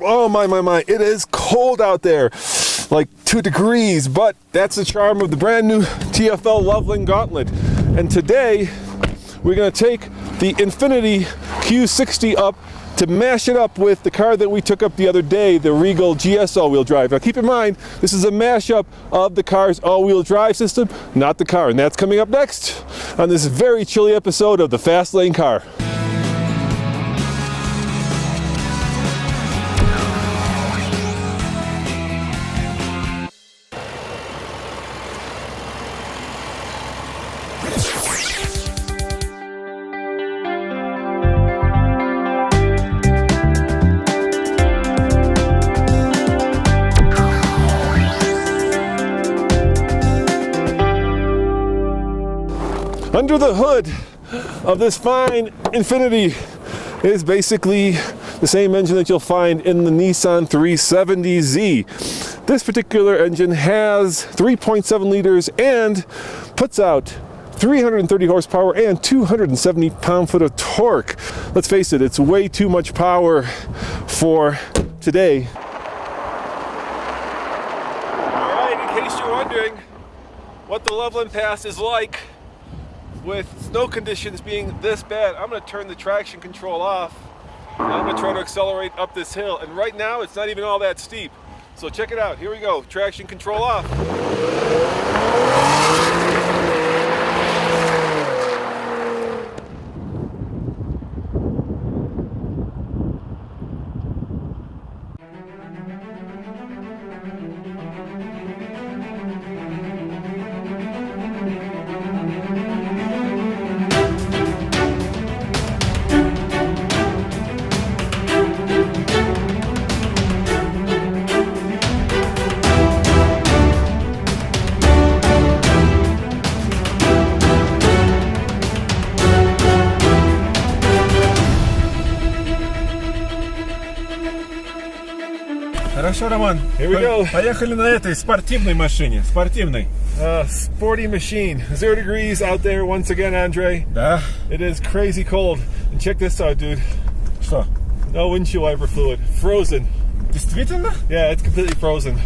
miserable. Oh my, it is cold out there, like 2 degrees, but that's the charm of the brand new TFL Loveland Gauntlet. And today we're gonna take the Infiniti Q60 up to mash it up with the car that we took up the other day, the Regal GS all-wheel drive. Now keep in mind, this is a mashup of the car's all-wheel drive system, not the car. And that's coming up next on this very chilly episode of the Fast Lane Car. Under the hood of this fine Infiniti is basically the same engine that you'll find in the Nissan 370Z. This particular engine has 3.7 liters and puts out 330 horsepower and 270 pound-foot of torque. Let's face it, it's way too much power for today. All right, in case you're wondering what the Loveland Pass is like with snow conditions being this bad, I'm going to turn the traction control off and I'm going to try to accelerate up this hill. And right now it's not even all that steep. So check it out. Here we go. Traction control off. Хорошо, Роман. Here we go. Поехали на этой спортивной машине. Спортивной. Sporty machine. 0 degrees out there once again, Andre. Да. It is crazy cold. And check this out, dude. Что? No windshield wiper fluid. Frozen. Действительно? Yeah, it's completely frozen.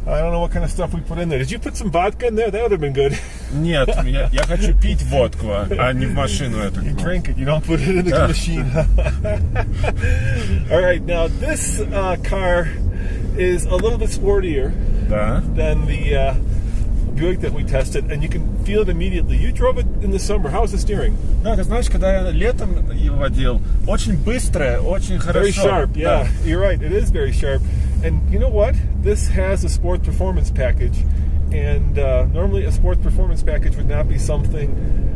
I don't know what kind of stuff we put in there. Did you put some vodka in there? That would have been good. Нет, я хочу пить водку, а не в машину эту. You drink it, you don't put it in the machine. All right, now this car is a little bit sportier than the Buick that we tested, and you can feel it immediately. You drove it in the summer. How's the steering? Да, ты знаешь, когда я летом его водил, очень быстрое, очень хорошо. Very sharp, yeah. You're right, it is very sharp. And you know what? This has a sports performance package, and normally a sports performance package would not be something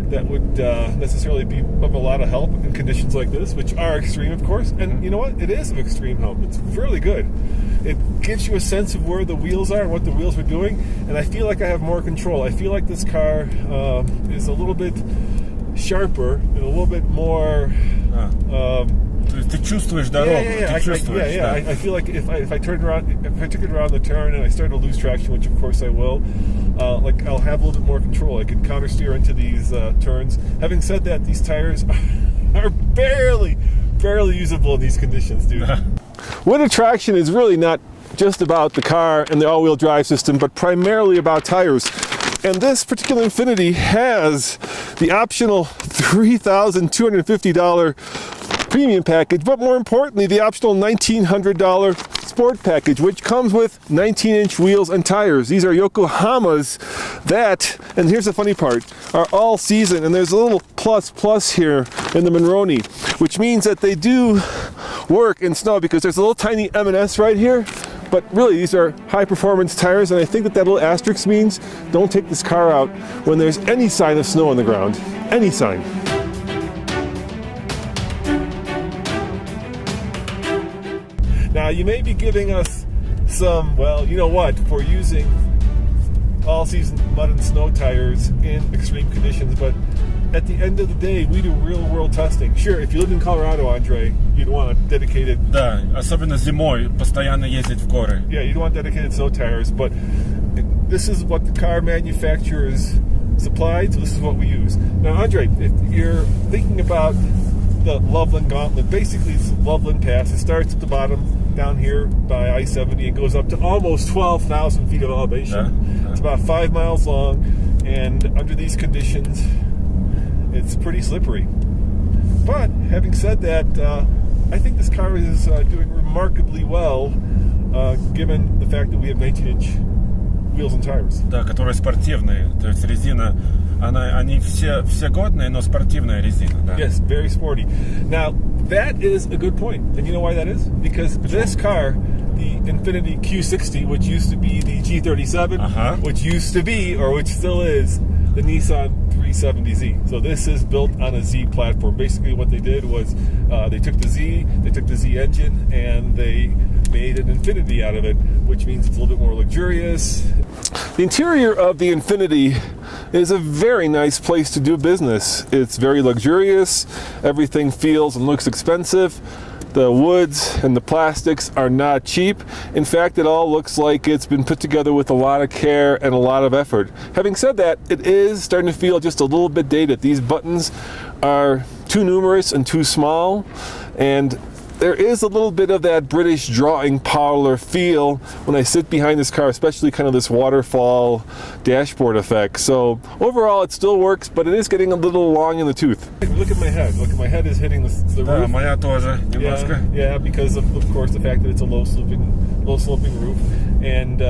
that would necessarily be of a lot of help in conditions like this, which are extreme, of course. And you know what? It is of extreme help. It's really good. It gives you a sense of where the wheels are and what the wheels are doing, and I feel like I have more control. I feel like this car is a little bit sharper and a little bit more... Ты чувствуешь дорогу, ты чувствуешь. Yeah. I feel like if I turned around, if I took it around the turn and I started to lose traction, which of course I will, like I'll have a little bit more control. I can counter steer into these turns. Having said that, these tires are barely usable in these conditions, dude. Winter traction is really not just about the car and the all-wheel drive system, but primarily about tires. And this particular Infiniti has the optional $3,250 premium package, but more importantly, the optional $1,900 sport package, which comes with 19-inch wheels and tires. These are Yokohamas that, and here's the funny part, are all season, and there's a little plus here in the Monroney, which means that they do work in snow because there's a little tiny M&S right here. But really, these are high-performance tires, and I think that little asterisk means don't take this car out when there's any sign of snow on the ground. Any sign. Now, you may be giving us some, well, you know what, for using all-season mud and snow tires in extreme conditions, but at the end of the day, we do real-world testing. Sure, if you lived in Colorado, Andre, you'd want a dedicated... Да, особенно зимой, постоянно ездить в горы. Yeah, you'd want dedicated snow tires, but this is what the car manufacturers supplied, so this is what we use. Now, Andre, if you're thinking about the Loveland Gauntlet, basically it's Loveland Pass. It starts at the bottom down here by I-70 and goes up to almost 12,000 feet of elevation. It's about 5 miles long, and under these conditions, it's pretty slippery. But having said that, I think this car is doing remarkably well, given the fact that we have 19-inch wheels and tires. Да, которые спортивные, то есть резина, они все годные, но спортивная резина, да. Yes, very sporty. Now, that is a good point. And you know why that is? Because this car, the Infiniti Q60, which used to be the G37, which used to be, or which still is, the Nissan 370Z. So this is built on a Z platform. Basically what they did was they took the Z engine, and they made an Infiniti out of it, which means it's a little bit more luxurious. The interior of the Infiniti is a very nice place to do business. It's very luxurious. Everything feels and looks expensive. The woods and the plastics are not cheap. In fact, it all looks like it's been put together with a lot of care and a lot of effort. Having said that, it is starting to feel just a little bit dated. These buttons are too numerous and too small, and there is a little bit of that British drawing parlor feel when I sit behind this car, especially kind of this waterfall dashboard effect. So overall, it still works, but it is getting a little long in the tooth. Look at my head. Look, my head is hitting the Да, roof. моя тоже немножко. Yeah, because of course the fact that it's a low sloping roof, and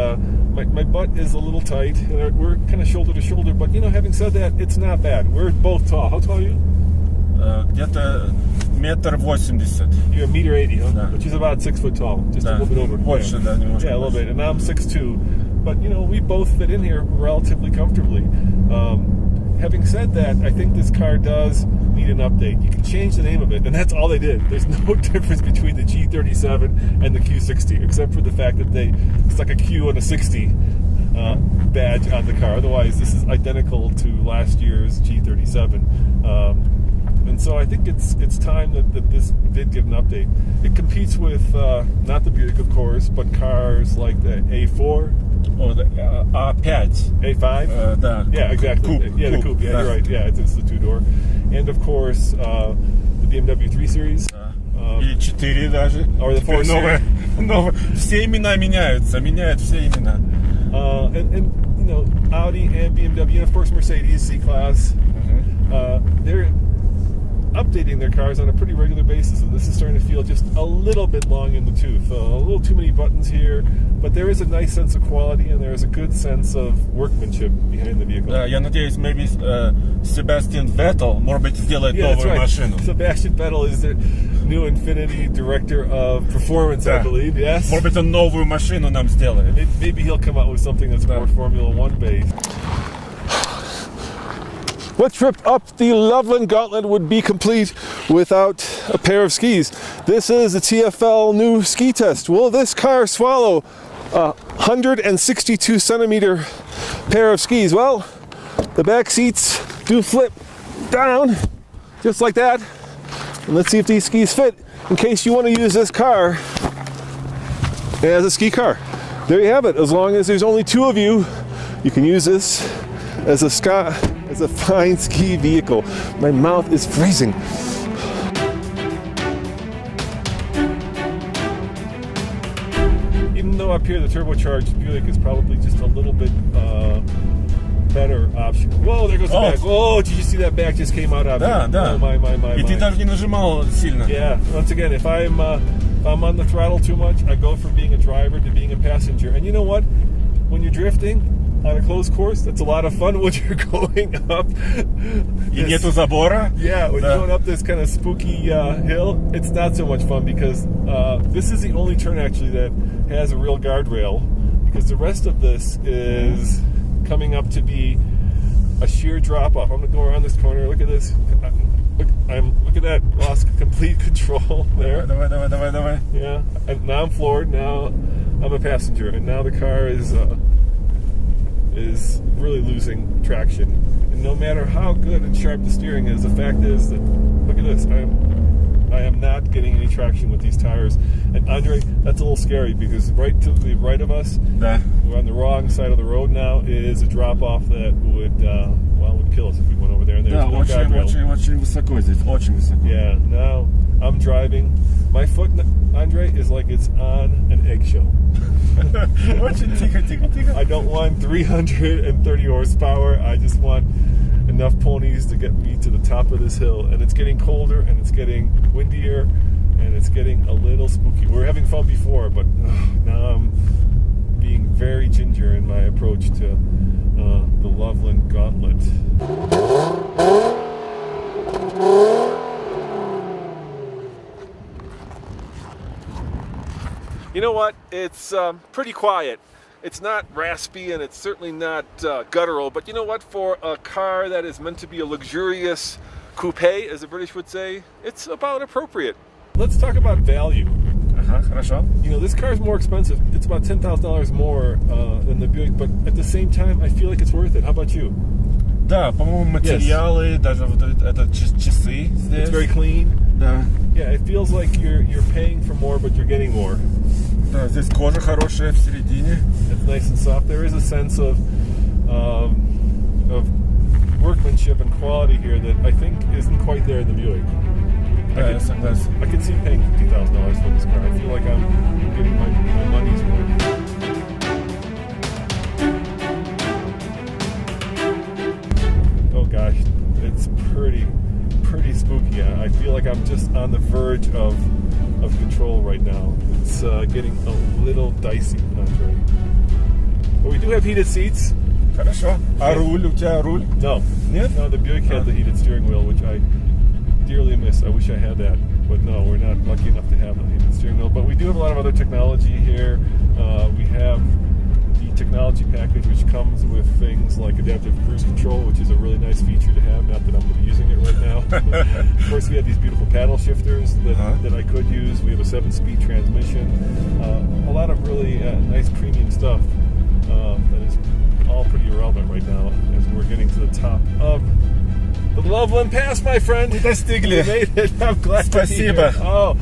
my butt is a little tight. We're kind of shoulder to shoulder, but you know, having said that, it's not bad. We're both tall. How tall are you? Где-то 1.80 m. You're 1.80 m, huh? Да. Which is about 6 foot tall, just Да. a little bit over. Больше, да, немножко. Yeah, a little bit. And I'm 6'2", but you know, we both fit in here relatively comfortably. Having said that, I think this car does need an update. You can change the name of it, and that's all they did. There's no difference between the G37 and the Q60, except for the fact that they stuck a Q and a 60 badge on the car. Otherwise, this is identical to last year's G37. And so I think it's time that this did get an update. It competes with not the Buick, of course, but cars like the A4, Or the A5. A5. Да. Yeah, exactly. Coupe. Yeah, the coupe. Yeah, Да. you're right. Yeah, it's the two-door, and of course the BMW 3 Series. Или 4 даже. Or the 4 Series. Новые. Все имена меняются, меняют все имена. And you know, Audi and BMW, and of course Mercedes C-Class. They're updating their cars on a pretty regular basis, and this is starting to feel just a little bit long in the tooth. A little too many buttons here, but there is a nice sense of quality, and there is a good sense of workmanship behind the vehicle. Да, я надеюсь, maybe Sebastian Vettel, может быть, сделает That's новую right. машину. Sebastian Vettel is the new Infiniti director of performance, I believe. Yes. Может быть, он новую машину нам сделает. Maybe he'll come out with something that's more Formula One based. What trip up the Loveland Gauntlet would be complete without a pair of skis? This is the TFL new ski test. Will this car swallow a 162 centimeter pair of skis? Well, the back seats do flip down just like that. And let's see if these skis fit in case you want to use this car as a ski car. There you have it. As long as there's only two of you, you can use this as a fine ski vehicle. My mouth is freezing. Even though up here the turbocharged Buick is probably just a little bit better option. Whoa, there goes the back. Whoa, did you see that back just came out of Да, it? да. Oh, my. И ты даже не нажимал сильно. Yeah, once again, if I'm on the throttle too much, I go from being a driver to being a passenger. And you know what? When you're drifting on a closed course, that's a lot of fun when you're going up. И нету забора. Yeah, when you're going up this kind of spooky hill, it's not so much fun because this is the only turn actually that has a real guardrail, because the rest of this is coming up to be a sheer drop off. I'm gonna go around this corner. Look at this. Look at that. Lost complete control there. Давай. Yeah. And now I'm floored. Now I'm a passenger, and now the car is really losing traction. And no matter how good and sharp the steering is, the fact is that, look at this, I am not getting any traction with these tires. And Andre, that's a little scary, because right to the right of us, Да. we're on the wrong side of the road now, is a drop off that would kill us if we went over there. And there's Да, no guardrail. очень высоко здесь, очень высоко. Yeah, now I'm I'm driving, my foot, Andre, is like it's on an eggshell. Очень тихо, тихо, тихо. I don't want 330 horsepower. I just want enough ponies to get me to the top of this hill. And it's getting colder, and it's getting windier, and it's getting a little spooky. We were having fun before, but now I'm being very ginger in my approach to the Loveland Gauntlet. You know what? It's pretty quiet. It's not raspy, and it's certainly not guttural, but you know what? For a car that is meant to be a luxurious coupe, as the British would say, it's about appropriate. Let's talk about value. Хорошо. You know, this car is more expensive. It's about $10,000 more than the Buick, but at the same time, I feel like it's worth it. How about you? Да, по-моему, материалы, даже вот это часы здесь. It's very clean. Да. Yeah, it feels like you're paying for more, but you're getting more. Да, здесь кожа хорошая в середине. It's nice and soft. There is a sense of workmanship and quality here that I think isn't quite there in the Buick. Да, я согласен. I could see paying $50,000 for this car. I feel like I'm getting my money's worth. Oh gosh, it's pretty spooky. I feel like I'm just on the verge of control right now. It's getting a little dicey, Andre. But we do have heated seats. Хорошо. А руль? У тебя руль? No. Нет? No, the Buick had the heated steering wheel, which I dearly miss. I wish I had that. But no, we're not lucky enough to have the heated steering wheel. But we do have a lot of other technology here. We have the technology package, which comes with things like adaptive cruise control, which is a really nice feature to have. Not that I'm going to be using it right now. Of course, we have these beautiful paddle shifters that I could use. We have a 7-speed transmission. A lot of really nice premium stuff that is all pretty irrelevant right now as we're getting to the top of the Loveland Pass, my friend. Мы достигли. We made it. I'm glad to be Спасибо. here. Oh,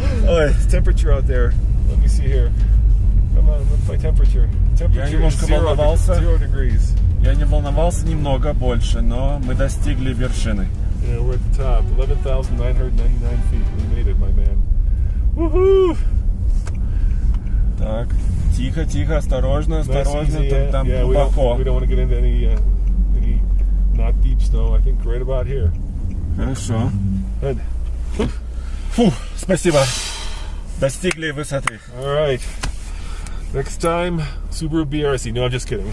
it's temperature out there. Let me see here. Come on, what's my temperature? Temperature немножко is 0 degrees. Я не волновался немного больше, но мы достигли вершины. Yeah, we're at the top. 11,999 feet. We made it, my man. Woohoo! Так, тихо, тихо, осторожно, Nice, осторожно, easy, там yeah, глубоко. we don't want to get into any not deep snow. I think right about here. Хорошо. Good. Фу, спасибо. Достигли высоты. All right. Next time, Subaru BRZ. No, I'm just kidding.